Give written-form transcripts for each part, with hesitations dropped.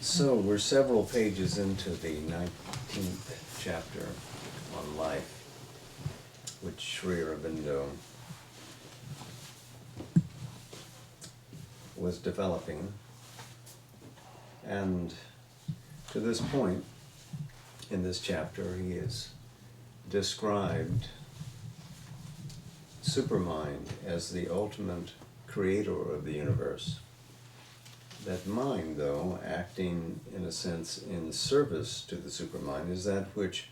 So we're several pages into the 19th chapter on life, which Sri Aurobindo was developing. And to this point in this chapter, he has described Supermind as the ultimate creator of the universe. That mind, though, acting in a sense in service to the supermind, is that which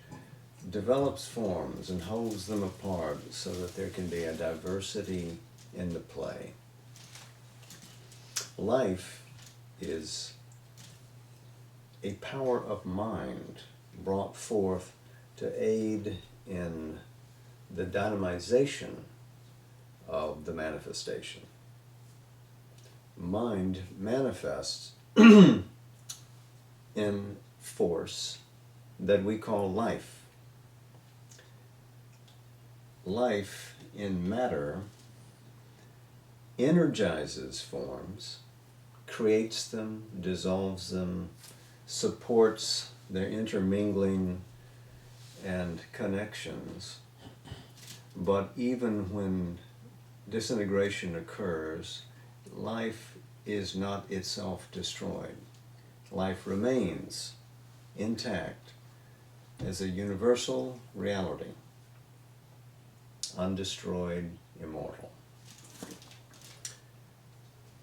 develops forms and holds them apart so that there can be a diversity in the play. Life is a power of mind brought forth to aid in the dynamization of the manifestation. Mind manifests in force that we call life. Life in matter energizes forms, creates them, dissolves them, supports their intermingling and connections. But even when disintegration occurs, life is not itself destroyed. Life remains intact as a universal reality, undestroyed, immortal.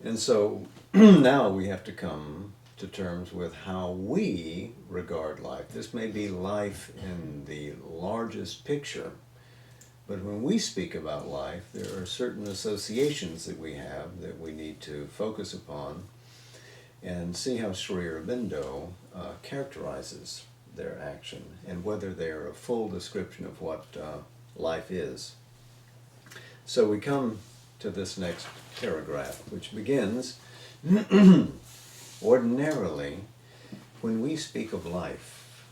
And so now we have to come to terms with how we regard life. This may be life in the largest picture, but when we speak about life, there are certain associations that we have that we need to focus upon and see how Sri Aurobindo characterizes their action and whether they are a full description of what life is. So we come to this next paragraph, which begins, ordinarily, when we speak of life,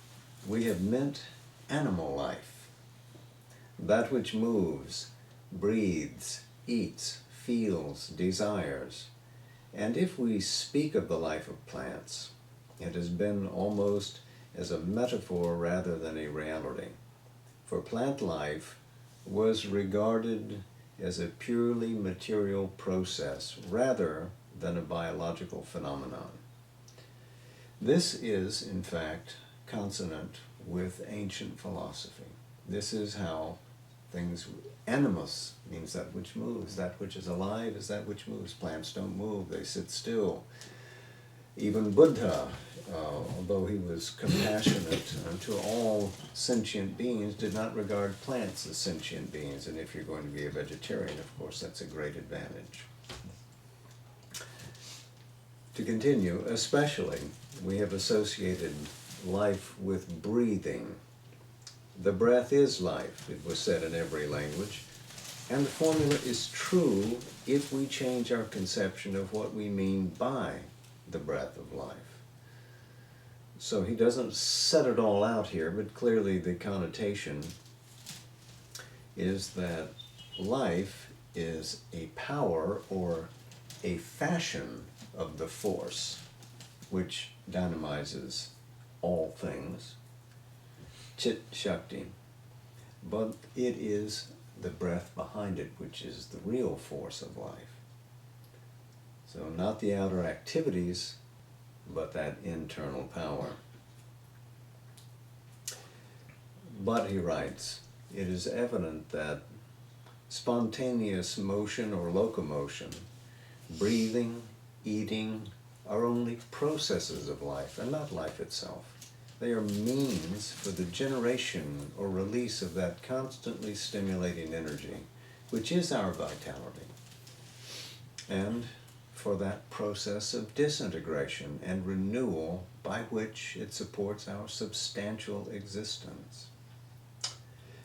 we have meant animal life. That which moves, breathes, eats, feels, desires. And if we speak of the life of plants, it has been almost as a metaphor rather than a reality. For plant life was regarded as a purely material process rather than a biological phenomenon. This is, in fact, consonant with ancient philosophy. This is how things, animus means that which moves, that which is alive is that which moves. Plants don't move, they sit still. Even Buddha, although he was compassionate to all sentient beings, did not regard plants as sentient beings. And if you're going to be a vegetarian, of course, that's a great advantage. To continue, especially, we have associated life with breathing. The breath is life, it was said in every language, and the formula is true if we change our conception of what we mean by the breath of life. So he doesn't set it all out here, but clearly the connotation is that life is a power or a fashion of the force which dynamizes all things, Chit Shakti, but it is the breath behind it which is the real force of life. So not the outer activities, but that internal power. But, he writes, it is evident that spontaneous motion or locomotion, breathing, eating, are only processes of life and not life itself. They are means for the generation or release of that constantly stimulating energy, which is our vitality, and for that process of disintegration and renewal by which it supports our substantial existence.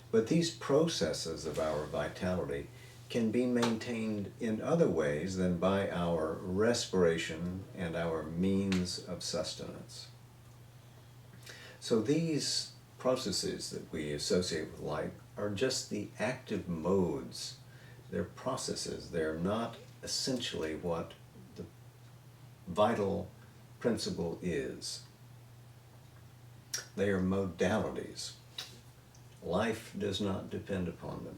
But these processes of our vitality can be maintained in other ways than by our respiration and our means of sustenance. So these processes that we associate with life are just the active modes. They're processes. They're not essentially what the vital principle is. They are modalities. Life does not depend upon them.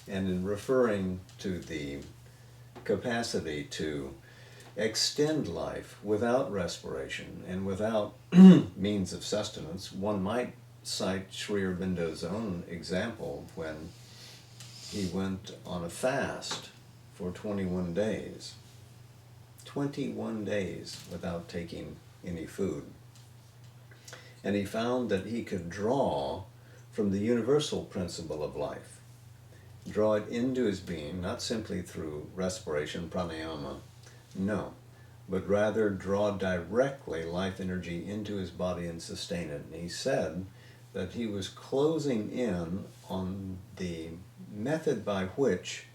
And in referring to the capacity to extend life without respiration and without means of sustenance, one might cite Sri Aurobindo's own example when he went on a fast for 21 days. 21 days without taking any food. And he found that he could draw from the universal principle of life, draw it into his being, not simply through respiration, pranayama, no, but rather draw directly life energy into his body and sustain it. And he said that he was closing in on the method by which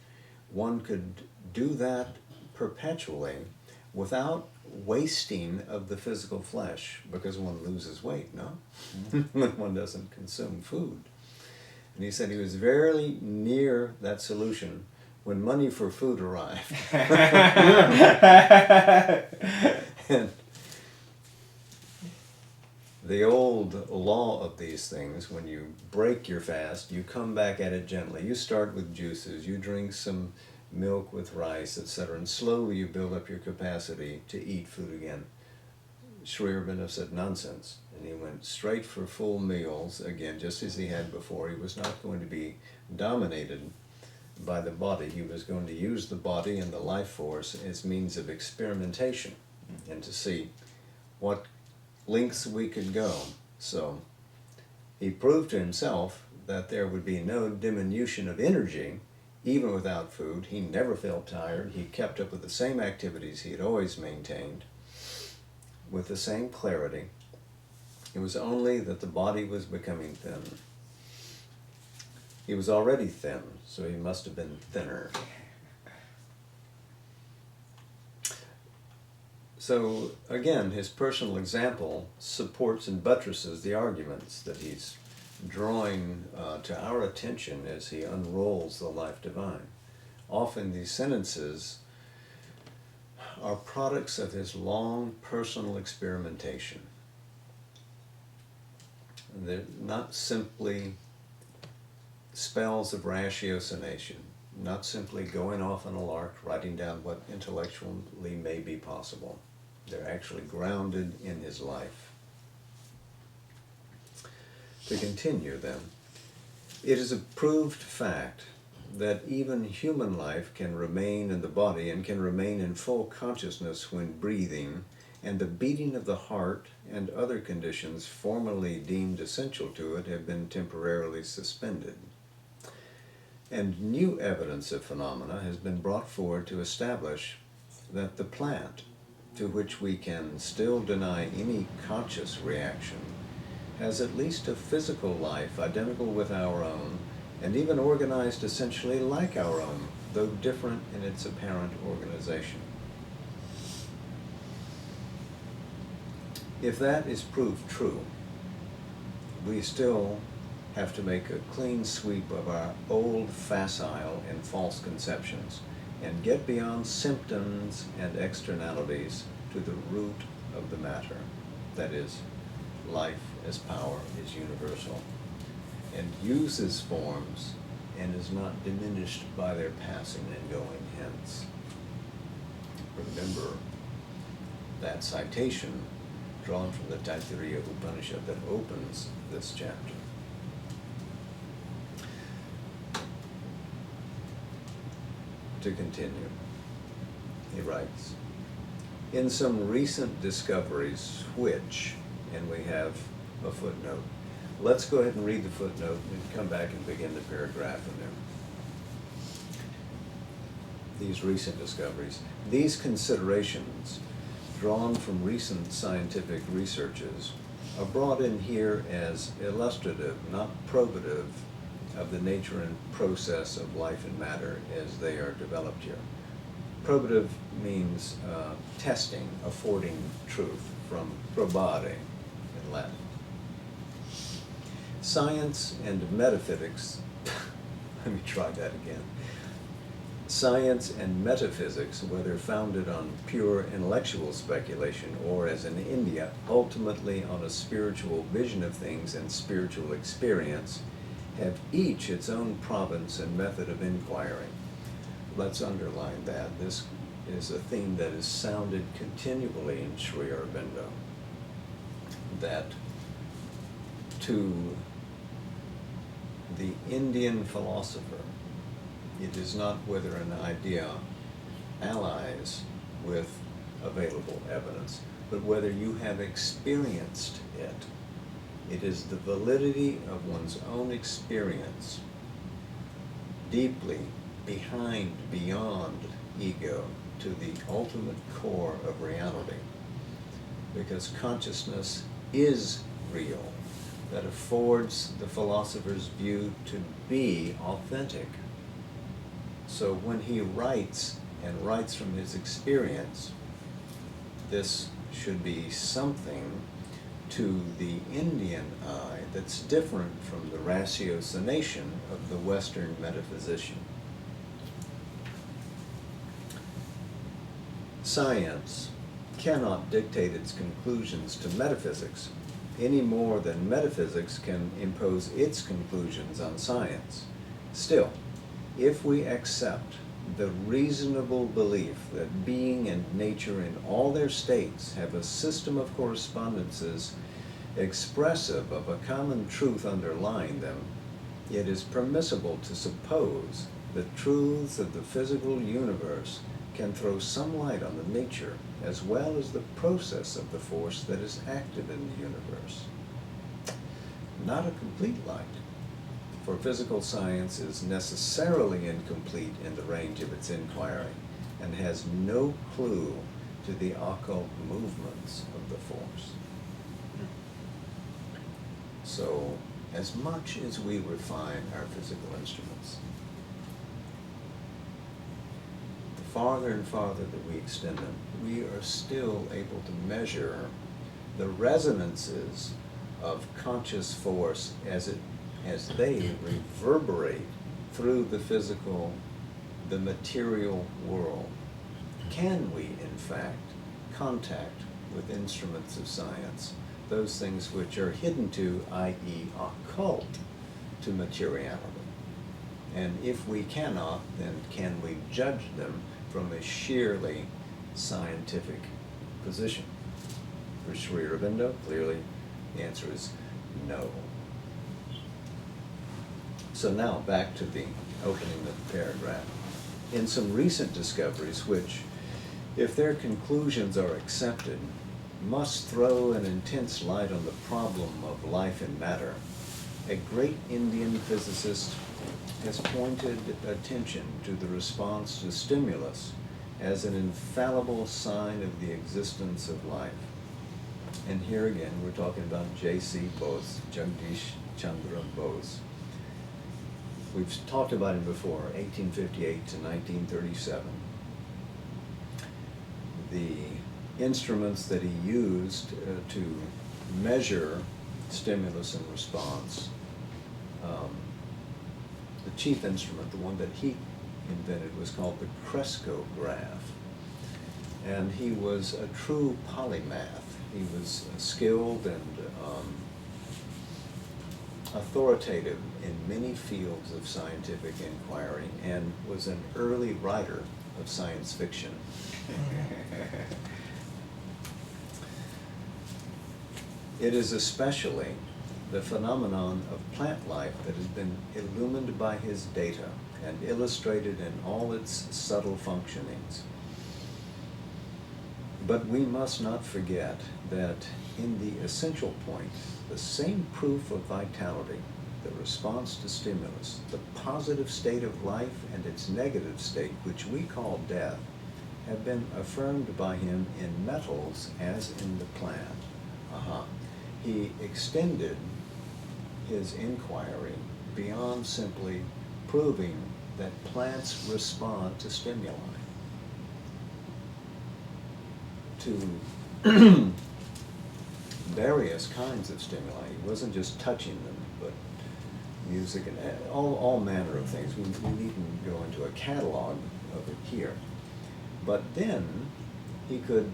one could do that perpetually without wasting of the physical flesh, because one loses weight, no? When one doesn't consume food. And he said he was very near that solution when money for food arrived. And the old law of these things, when you break your fast, you come back at it gently. You start with juices, you drink some milk with rice, etc., and slowly you build up your capacity to eat food again. Sri Aurobindo said, nonsense. And he went straight for full meals again, just as he had before. He was not going to be dominated by the body. He was going to use the body and the life force as means of experimentation and to see what lengths we could go. So he proved to himself that there would be no diminution of energy even without food. He never felt tired. He kept up with the same activities he had always maintained with the same clarity. It was only that the body was becoming thin. He was already thin, so he must have been thinner. So again, his personal example supports and buttresses the arguments that he's drawing to our attention as he unrolls the life divine. Often these sentences are products of his long personal experimentation. They're not simply spells of ratiocination, not simply going off on a lark, writing down what intellectually may be possible. They're actually grounded in his life. To continue then, it is a proved fact that even human life can remain in the body and can remain in full consciousness when breathing, and the beating of the heart and other conditions formerly deemed essential to it have been temporarily suspended. And new evidence of phenomena has been brought forward to establish that the plant, to which we can still deny any conscious reaction, has at least a physical life identical with our own, and even organized essentially like our own, though different in its apparent organization. If that is proved true, we still have to make a clean sweep of our old facile and false conceptions and get beyond symptoms and externalities to the root of the matter. That is, life as power is universal and uses forms and is not diminished by their passing and going hence. Remember that citation drawn from the Taittiriya Upanishad that opens this chapter. To continue, he writes, in some recent discoveries which, and we have a footnote. Let's go ahead and read the footnote and come back and begin the paragraph in there. These recent discoveries, these considerations drawn from recent scientific researches are brought in here as illustrative, not probative, of the nature and process of life and matter as they are developed here. Probative means testing, affording truth, from probare in Latin. – Science and metaphysics, let me try that again. Science and metaphysics, whether founded on pure intellectual speculation or, as in India, ultimately on a spiritual vision of things and spiritual experience, have each its own province and method of inquiry. Let's underline that. This is a theme that is sounded continually in Sri Aurobindo, that to the Indian philosopher, it is not whether an idea allies with available evidence, but whether you have experienced it. It is the validity of one's own experience, deeply beyond ego, to the ultimate core of reality. Because consciousness is real, that affords the philosopher's view to be authentic. So when he writes, and writes from his experience, this should be something to the Indian eye that's different from the ratiocination of the Western metaphysician. Science cannot dictate its conclusions to metaphysics any more than metaphysics can impose its conclusions on science. Still, if we accept the reasonable belief that being and nature in all their states have a system of correspondences expressive of a common truth underlying them, it is permissible to suppose that truths of the physical universe can throw some light on the nature as well as the process of the force that is active in the universe. Not a complete light, for physical science is necessarily incomplete in the range of its inquiry and has no clue to the occult movements of the force. So, as much as we refine our physical instruments, the farther and farther that we extend them, we are still able to measure the resonances of conscious force as they reverberate through the physical, the material world. Can we, in fact, contact with instruments of science those things which are hidden to, i.e. occult, to materiality? And if we cannot, then can we judge them from a sheerly scientific position? For Sri Aurobindo, clearly, the answer is no. So now back to the opening of the paragraph. In some recent discoveries which, if their conclusions are accepted, must throw an intense light on the problem of life and matter, a great Indian physicist has pointed attention to the response to stimulus as an infallible sign of the existence of life. And here again, we're talking about J.C. Bose, Jagdish Chandra Bose. We've talked about him before, 1858 to 1937. The instruments that he used to measure stimulus and response, the chief instrument, the one that he invented, was called the crescograph. And he was a true polymath. He was skilled and authoritative in many fields of scientific inquiry, and was an early writer of science fiction. It is especially the phenomenon of plant life that has been illumined by his data and illustrated in all its subtle functionings. But we must not forget that in the essential point, the same proof of vitality, the response to stimulus, the positive state of life and its negative state, which we call death, have been affirmed by him in metals as in the plant. He extended his inquiry beyond simply proving that plants respond to stimuli, to various kinds of stimuli. He wasn't just touching them, but music and all manner of things. We needn't go into a catalog of it here. But then he could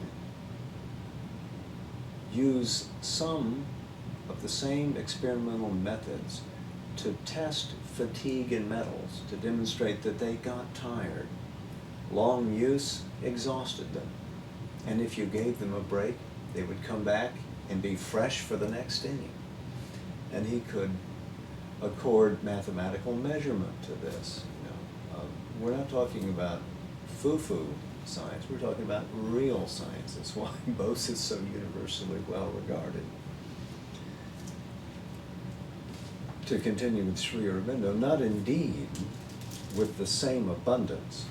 use some of the same experimental methods to test fatigue in metals, to demonstrate that they got tired. Long use exhausted them. And if you gave them a break, they would come back and be fresh for the next inning. And he could accord mathematical measurement to this. We're not talking about foo-foo science, we're talking about real science. That's why Bose is so universally well regarded. To continue with Sri Aurobindo, not indeed with the same abundance,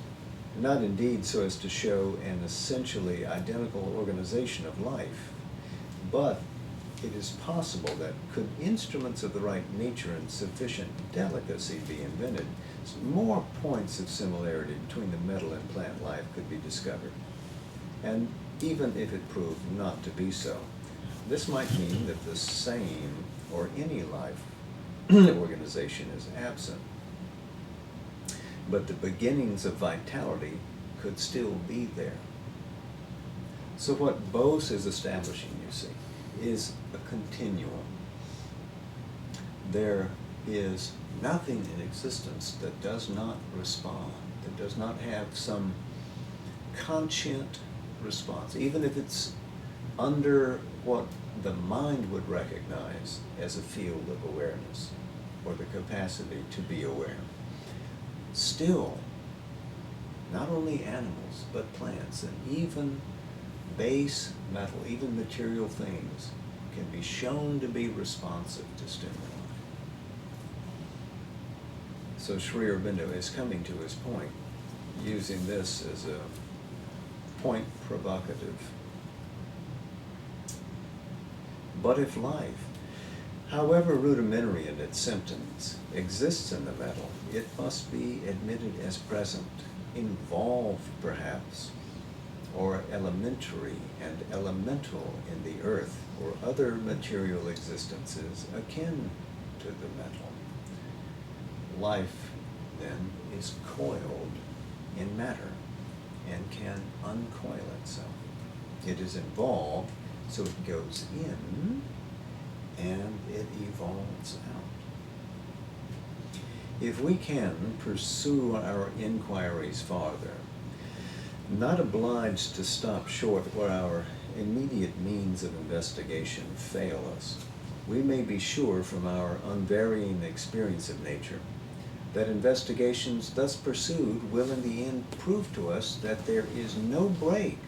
not indeed so as to show an essentially identical organization of life, but it is possible that could instruments of the right nature and sufficient delicacy be invented, more points of similarity between the metal and plant life could be discovered. And even if it proved not to be so, this might mean that the same or any life organization is absent. But the beginnings of vitality could still be there. So what Bose is establishing, you see, is a continuum. There is nothing in existence that does not respond, that does not have some conscient response, even if it's under what the mind would recognize as a field of awareness, or the capacity to be aware. Still, not only animals, but plants, and even base metal, even material things, can be shown to be responsive to stimuli. So Sri Aurobindo is coming to his point, using this as a point provocative. But if life, however rudimentary in its symptoms, exists in the metal, it must be admitted as present, involved perhaps, or elementary and elemental in the earth or other material existences akin to the metal. Life, then, is coiled in matter and can uncoil itself. It is involved, so it goes in and it evolves out. If we can pursue our inquiries farther, not obliged to stop short where our immediate means of investigation fail us, we may be sure from our unvarying experience of nature that investigations thus pursued will in the end prove to us that there is no break,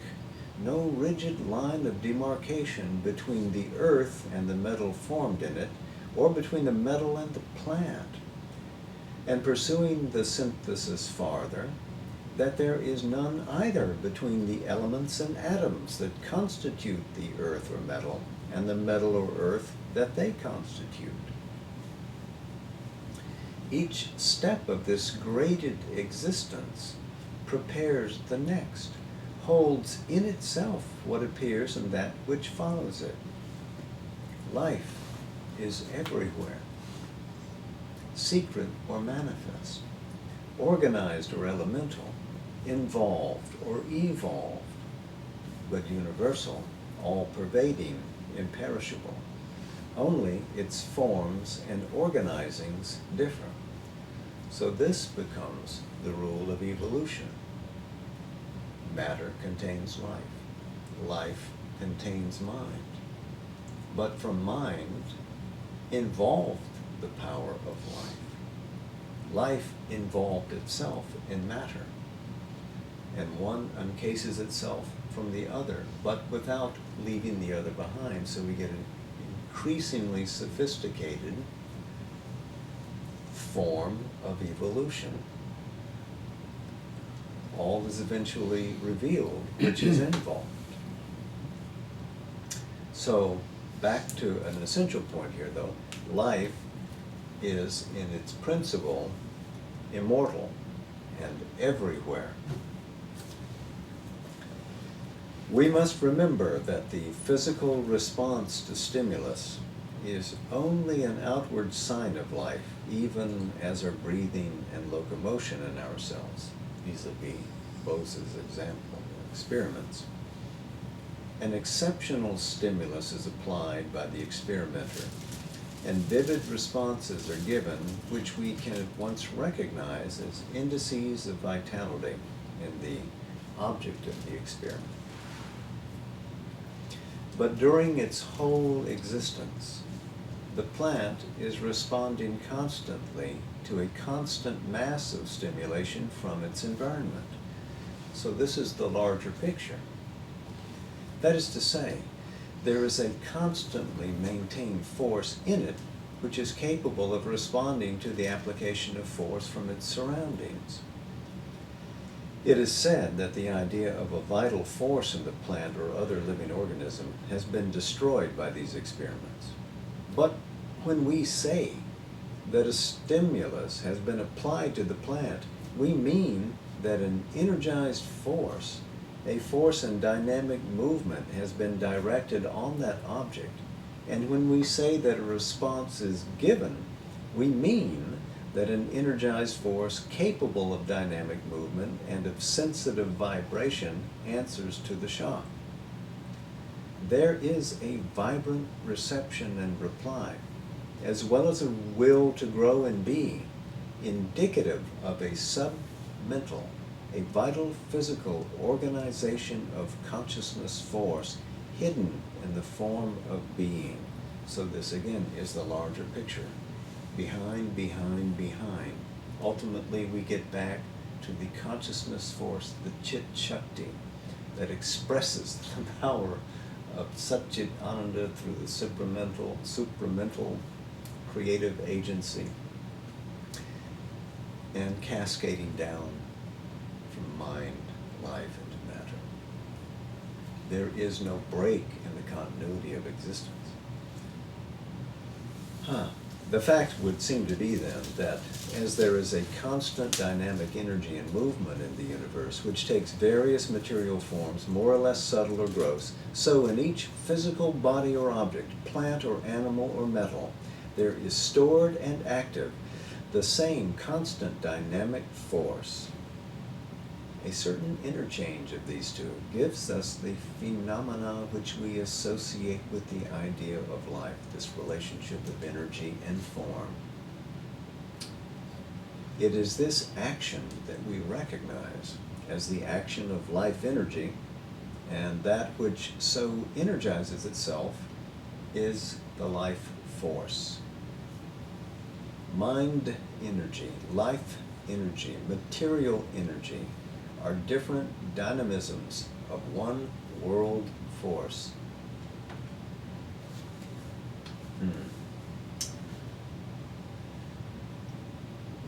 no rigid line of demarcation between the earth and the metal formed in it, or between the metal and the plant. And pursuing the synthesis farther, that there is none either between the elements and atoms that constitute the earth or metal, and the metal or earth that they constitute. Each step of this graded existence prepares the next, holds in itself what appears and that which follows it. Life is everywhere, secret or manifest, organized or elemental, involved or evolved, but universal, all-pervading, imperishable. Only its forms and organizings differ. So this becomes the rule of evolution. Matter contains life. Life contains mind. But from mind involved the power of life. Life involved itself in matter. And one uncases itself from the other, but without leaving the other behind. So we get an increasingly sophisticated form of evolution. All is eventually revealed, which is involved. So, back to an essential point here, though. Life is, in its principle, immortal and everywhere. We must remember that the physical response to stimulus is only an outward sign of life, even as are breathing and locomotion in ourselves, vis-a-vis Bose's experiments. An exceptional stimulus is applied by the experimenter, and vivid responses are given which we can at once recognize as indices of vitality in the object of the experiment. But during its whole existence, the plant is responding constantly to a constant mass of stimulation from its environment. So this is the larger picture. That is to say, there is a constantly maintained force in it which is capable of responding to the application of force from its surroundings. It is said that the idea of a vital force in the plant or other living organism has been destroyed by these experiments. But when we say that a stimulus has been applied to the plant, we mean that an energized force, a force in dynamic movement, has been directed on that object. And when we say that a response is given, we mean that an energized force capable of dynamic movement and of sensitive vibration answers to the shock. There is a vibrant reception and reply, as well as a will to grow and be, indicative of a submental, a vital physical organization of consciousness force hidden in the form of being. So this again is the larger picture. Behind, behind, behind. Ultimately, we get back to the consciousness force, the Chit Shakti, that expresses the power of Satchit Ananda through the supramental creative agency and cascading down from mind, life, into matter. There is no break in the continuity of existence. The fact would seem to be then that as there is a constant dynamic energy and movement in the universe which takes various material forms, more or less subtle or gross, so in each physical body or object, plant or animal or metal, there is stored and active the same constant dynamic force. A certain interchange of these two gives us the phenomena which we associate with the idea of life, this relationship of energy and form. It is this action that we recognize as the action of life energy, and that which so energizes itself is the life force. Mind energy, life energy, material energy are different dynamisms of one world force.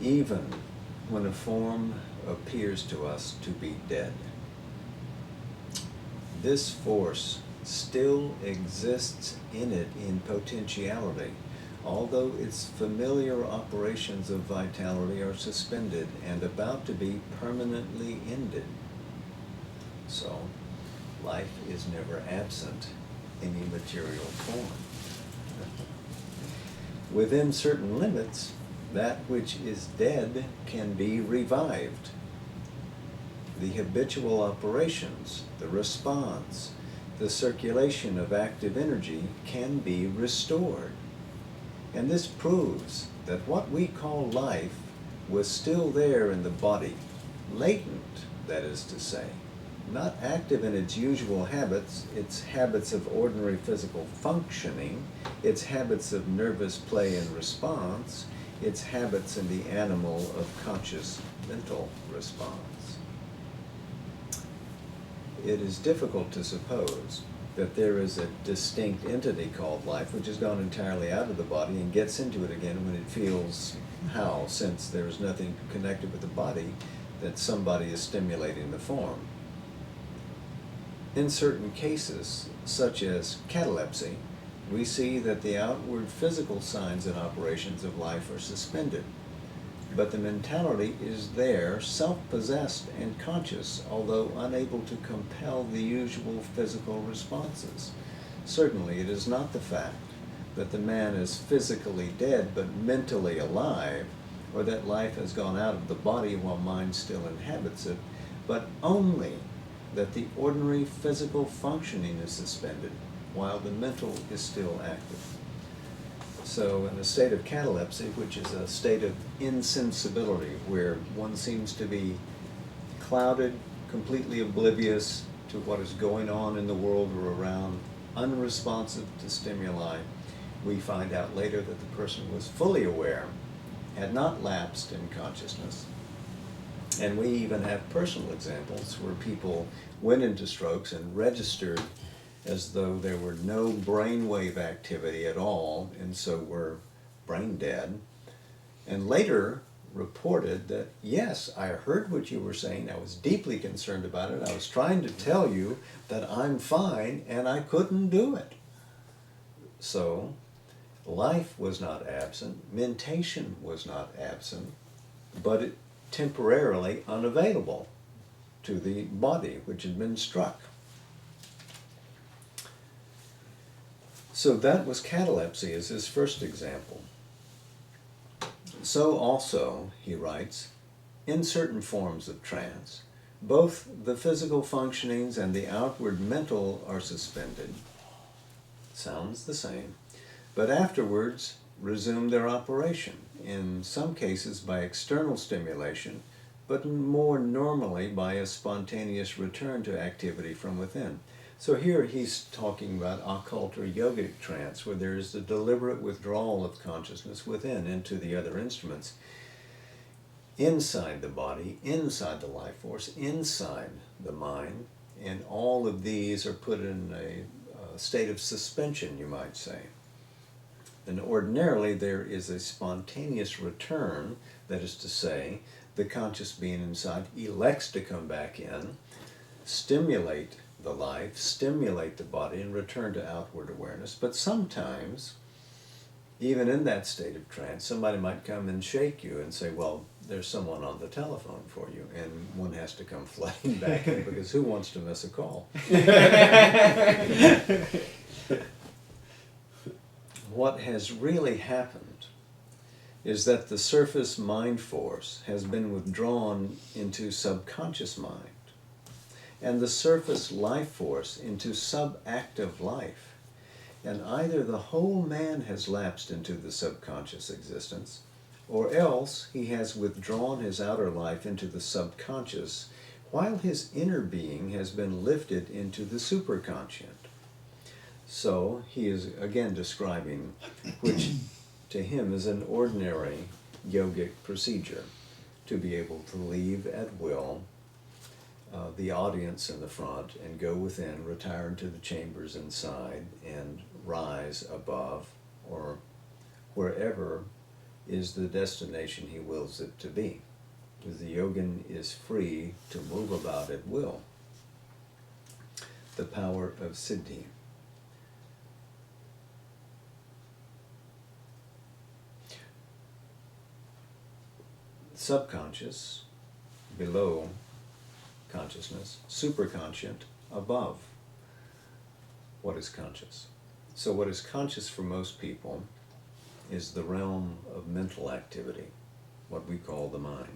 Even when a form appears to us to be dead, this force still exists in it in potentiality, although its familiar operations of vitality are suspended and about to be permanently ended. So, life is never absent in any material form. Within certain limits, that which is dead can be revived. The habitual operations, the response, the circulation of active energy can be restored. And this proves that what we call life was still there in the body, latent, that is to say, not active in its usual habits, its habits of ordinary physical functioning, its habits of nervous play and response, its habits in the animal of conscious mental response. It is difficult to suppose that there is a distinct entity called life which has gone entirely out of the body and gets into it again when it feels how, since there is nothing connected with the body, that somebody is stimulating the form. In certain cases, such as catalepsy, we see that the outward physical signs and operations of life are suspended, but the mentality is there, self-possessed and conscious, although unable to compel the usual physical responses. Certainly it is not the fact that the man is physically dead but mentally alive, or that life has gone out of the body while mind still inhabits it, but only that the ordinary physical functioning is suspended while the mental is still active. So in a state of catalepsy, which is a state of insensibility, where one seems to be clouded, completely oblivious to what is going on in the world or around, unresponsive to stimuli, we find out later that the person was fully aware, had not lapsed in consciousness. And we even have personal examples where people went into strokes and registered as though there were no brainwave activity at all, and so were brain dead, and later reported that, yes, I heard what you were saying, I was deeply concerned about it, I was trying to tell you that I'm fine, and I couldn't do it. So, life was not absent, mentation was not absent, but it temporarily unavailable to the body which had been struck. So that was catalepsy as his first example. So also, he writes, in certain forms of trance, both the physical functionings and the outward mental are suspended. Sounds the same, but afterwards resume their operation, in some cases by external stimulation, but more normally by a spontaneous return to activity from within. So here he's talking about occult or yogic trance, where there is the deliberate withdrawal of consciousness within into the other instruments, inside the body, inside the life force, inside the mind, and all of these are put in a state of suspension, you might say. And ordinarily there is a spontaneous return, that is to say, the conscious being inside elects to come back in, stimulate the life, stimulate the body, and return to outward awareness. But sometimes, even in that state of trance, somebody might come and shake you and say, well, there's someone on the telephone for you, and one has to come flooding back in, because who wants to miss a call? What has really happened is that the surface mind force has been withdrawn into subconscious mind, and the surface life force into subactive life. And either the whole man has lapsed into the subconscious existence, or else he has withdrawn his outer life into the subconscious, while his inner being has been lifted into the superconscient. So he is again describing, which to him is an ordinary yogic procedure, to be able to leave at will the audience in the front and go within, retire into the chambers inside, and rise above, or wherever is the destination he wills it to be. Because the yogin is free to move about at will. The power of siddhi. Subconscious, below consciousness, superconscient, above what is conscious. So what is conscious for most people is the realm of mental activity, what we call the mind.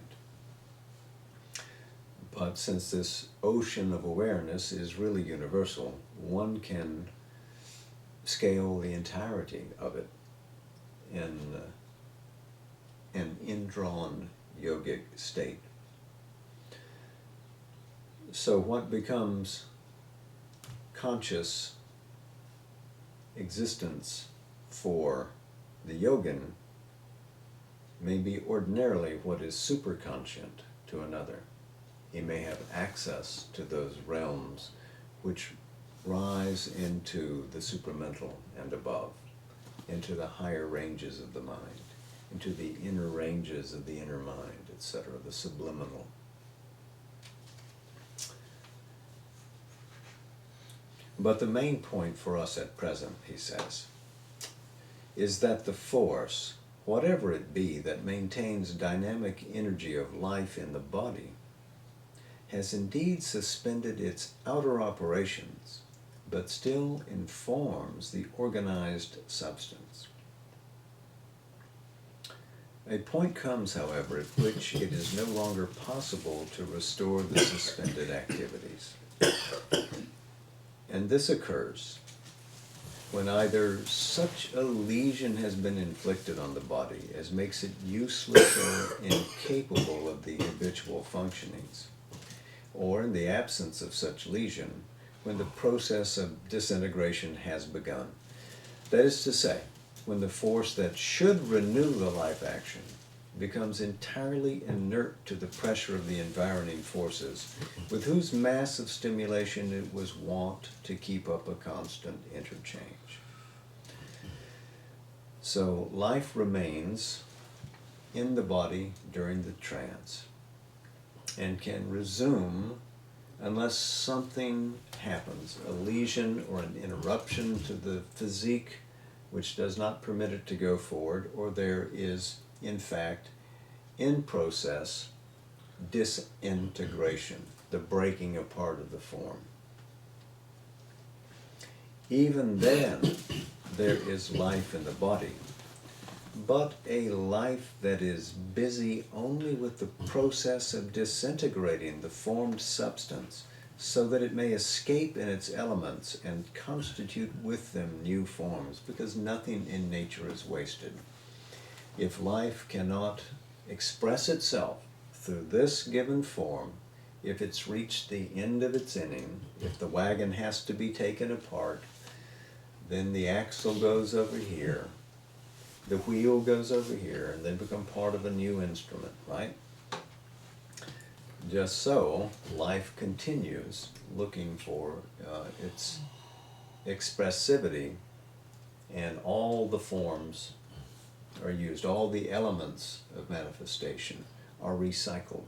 But since this ocean of awareness is really universal, one can scale the entirety of it in an indrawn yogic state. So what becomes conscious existence for the yogin may be ordinarily what is superconscient to another. He may have access to those realms which rise into the supramental and above, into the higher ranges of the mind, into the inner ranges of the inner mind, etc., the subliminal. But the main point for us at present, he says, is that the force, whatever it be, that maintains dynamic energy of life in the body, has indeed suspended its outer operations, but still informs the organized substance. A point comes, however, at which it is no longer possible to restore the suspended activities. And this occurs when either such a lesion has been inflicted on the body as makes it useless or incapable of the habitual functionings, or in the absence of such lesion, when the process of disintegration has begun. That is to say, when the force that should renew the life action becomes entirely inert to the pressure of the environing forces, with whose massive stimulation it was wont to keep up a constant interchange. So life remains in the body during the trance and can resume unless something happens, a lesion or an interruption to the physique which does not permit it to go forward, or there is, in fact, in process, disintegration, the breaking apart of the form. Even then, there is life in the body, but a life that is busy only with the process of disintegrating the formed substance so that it may escape in its elements and constitute with them new forms, because nothing in nature is wasted. If life cannot express itself through this given form, if it's reached the end of its inning, if the wagon has to be taken apart, then the axle goes over here, the wheel goes over here, and they become part of a new instrument, right? Just so, life continues looking for its expressivity, and all the forms are used, all the elements of manifestation are recycled.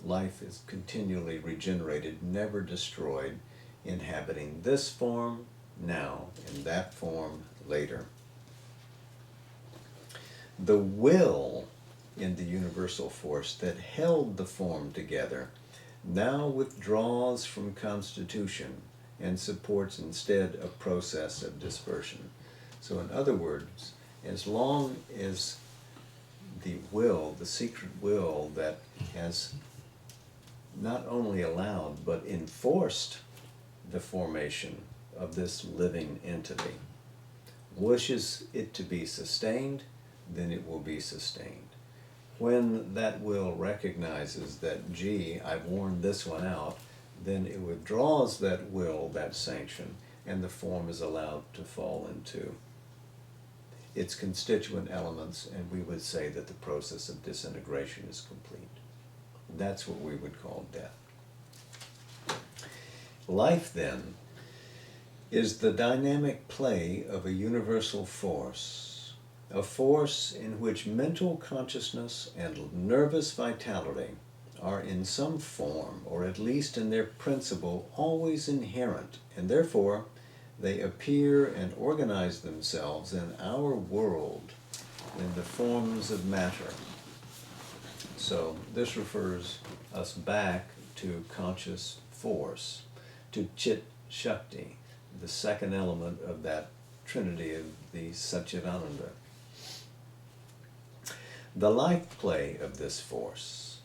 Life is continually regenerated, never destroyed, inhabiting this form now and that form later. The will in the universal force that held the form together now withdraws from constitution and supports instead a process of dispersion. So in other words, as long as the will, the secret will that has not only allowed but enforced the formation of this living entity wishes it to be sustained, then it will be sustained. When that will recognizes that, gee, I've worn this one out, then it withdraws that will, that sanction, and the form is allowed to fall into its constituent elements, and we would say that the process of disintegration is complete. That's what we would call death. Life, then, is the dynamic play of a universal force, a force in which mental consciousness and nervous vitality are in some form, or at least in their principle, always inherent, and therefore they appear and organize themselves in our world in the forms of matter. So this refers us back to conscious force, to Chit Shakti, the second element of that trinity of the Satchidananda. The life play of this force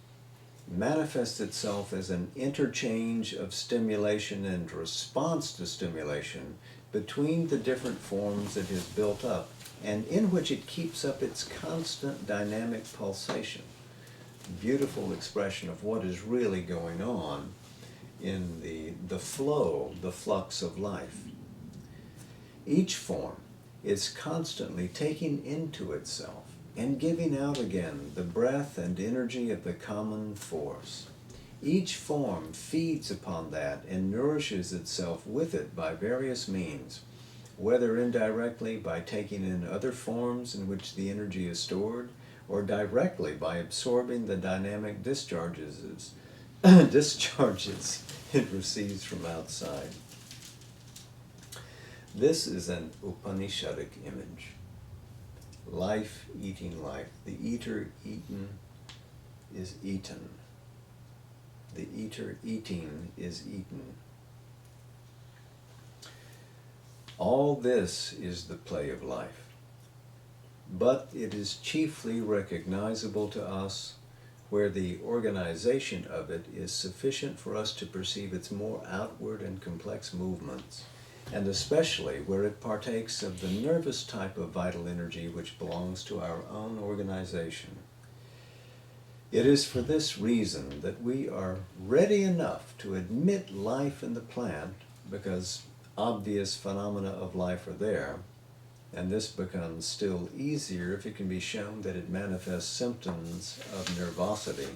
manifests itself as an interchange of stimulation and response to stimulation between the different forms it has built up, and in which it keeps up its constant dynamic pulsation. Beautiful expression of what is really going on in the flow, the flux of life. Each form is constantly taking into itself and giving out again the breath and energy of the common force. Each form feeds upon that and nourishes itself with it by various means, whether indirectly by taking in other forms in which the energy is stored, or directly by absorbing the dynamic discharges it receives from outside. This is an Upanishadic image. Life eating life. The eater eaten is eaten. The eater eating is eaten. All this is the play of life. but it is chiefly recognizable to us where the organization of it is sufficient for us to perceive its more outward and complex movements, and especially where it partakes of the nervous type of vital energy which belongs to our own organization. It is for this reason that we are ready enough to admit life in the plant, because obvious phenomena of life are there, and this becomes still easier if it can be shown that it manifests symptoms of nervosity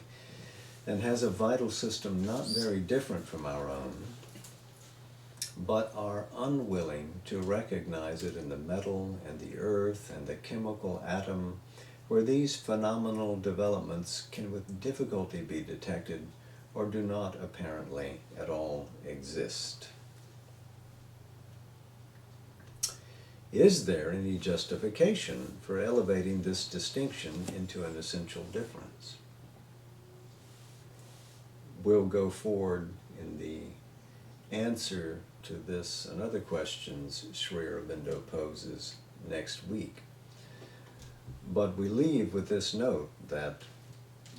and has a vital system not very different from our own, but are unwilling to recognize it in the metal and the earth and the chemical atom, where these phenomenal developments can with difficulty be detected or do not apparently at all exist. Is there any justification for elevating this distinction into an essential difference? We'll go forward in the answer to this and other questions Sri Aurobindo poses next week. But we leave with this note that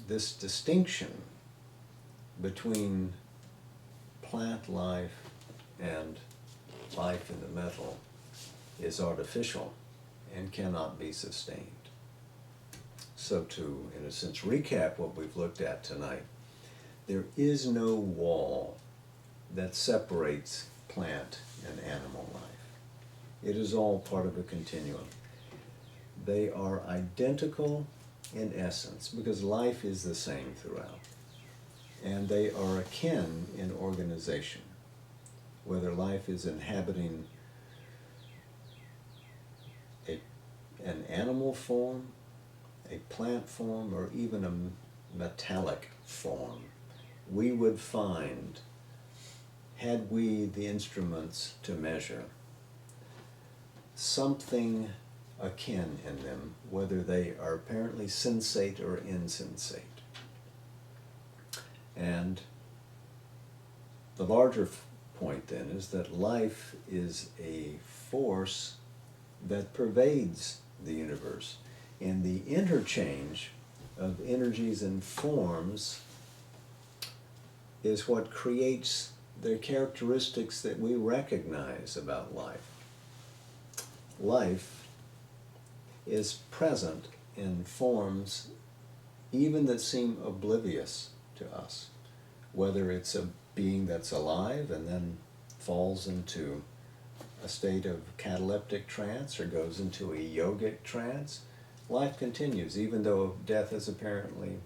this distinction between plant life and life in the metal is artificial and cannot be sustained. So to, in a sense, recap what we've looked at tonight, there is no wall that separates plant and animal life. It is all part of a continuum. They are identical in essence because life is the same throughout. And they are akin in organization, whether life is inhabiting an animal form, a plant form, or even a metallic form. We would find, had we the instruments to measure, something akin in them, whether they are apparently sensate or insensate. And the larger point then is that life is a force that pervades the universe, and the interchange of energies and forms is what creates the characteristics that we recognize about life. Life is present in forms even that seem oblivious to us, whether it's a being that's alive and then falls into a state of cataleptic trance or goes into a yogic trance. Life continues even though death has apparently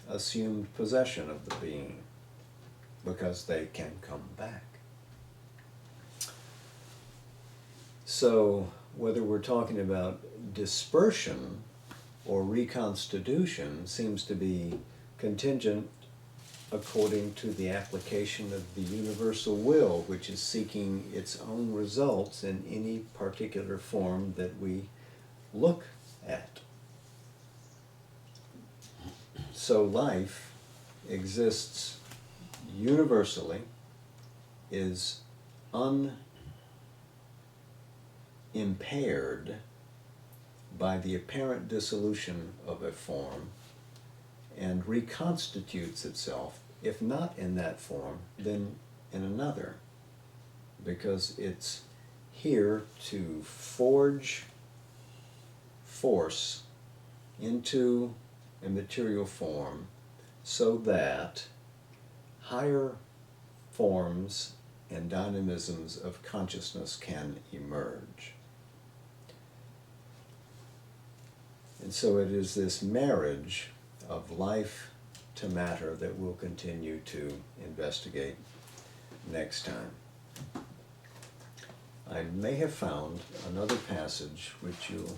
assumed possession of the being, because they can come back. So whether we're talking about dispersion or reconstitution seems to be contingent according to the application of the universal will, which is seeking its own results in any particular form that we look at. So life exists universally, is unimpaired by the apparent dissolution of a form, and reconstitutes itself, if not in that form, then in another, because it's here to forge force into a material form so that higher forms and dynamisms of consciousness can emerge. And so it is this marriage of life to matter that we'll continue to investigate next time. I may have found another passage which you'll,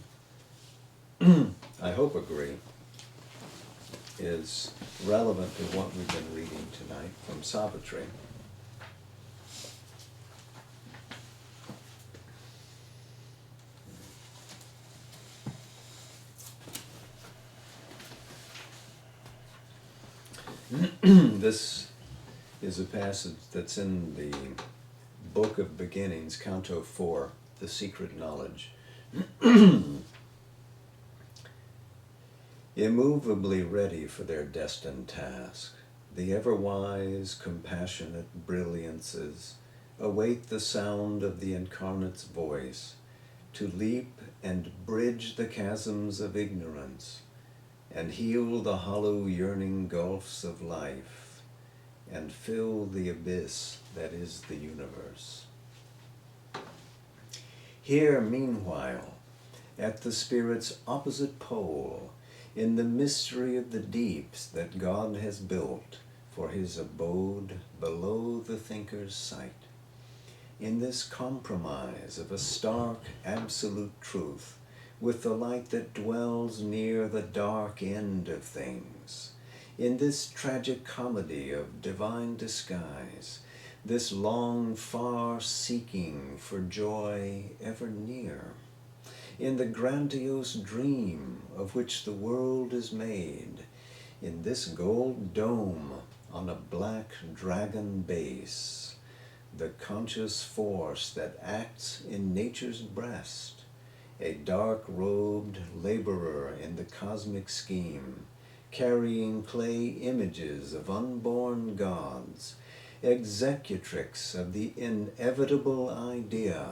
I hope, agree is relevant to what we've been reading tonight from Savitri. This is a passage that's in the Book of Beginnings, Canto 4, The Secret Knowledge. immovably ready for their destined task. The ever-wise, compassionate brilliances await the sound of the Incarnate's voice to leap and bridge the chasms of ignorance and heal the hollow yearning gulfs of life and fill the abyss that is the universe. Here, meanwhile, at the Spirit's opposite pole, in the mystery of the deeps that God has built for his abode below the thinker's sight, in this compromise of a stark absolute truth with the light that dwells near the dark end of things, in this tragic comedy of divine disguise, this long far seeking for joy ever near, in the grandiose dream of which the world is made, in this gold dome on a black dragon base, the conscious force that acts in nature's breast, a dark-robed laborer in the cosmic scheme, carrying clay images of unborn gods, executrix of the inevitable idea,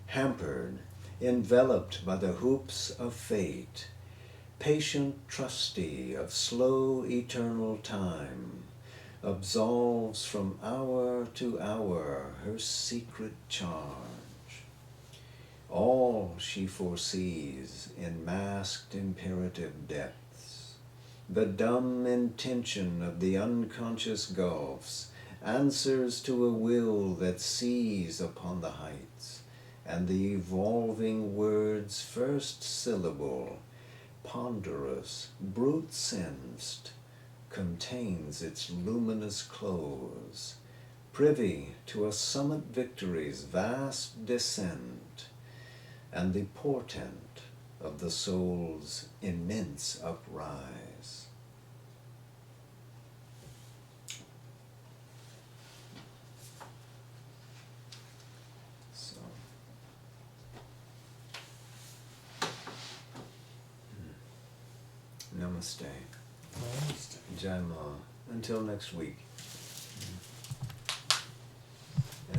hampered, enveloped by the hoops of fate, patient trustee of slow eternal time, absolves from hour to hour her secret charge. All she foresees in masked imperative depths, the dumb intention of the unconscious gulfs answers to a will that sees upon the heights, and the evolving word's first syllable, ponderous, brute-sensed, contains its luminous close, privy to a summit victory's vast descent, and the portent of the soul's immense uprise. So, namaste. Namaste. Jai Ma. Until next week.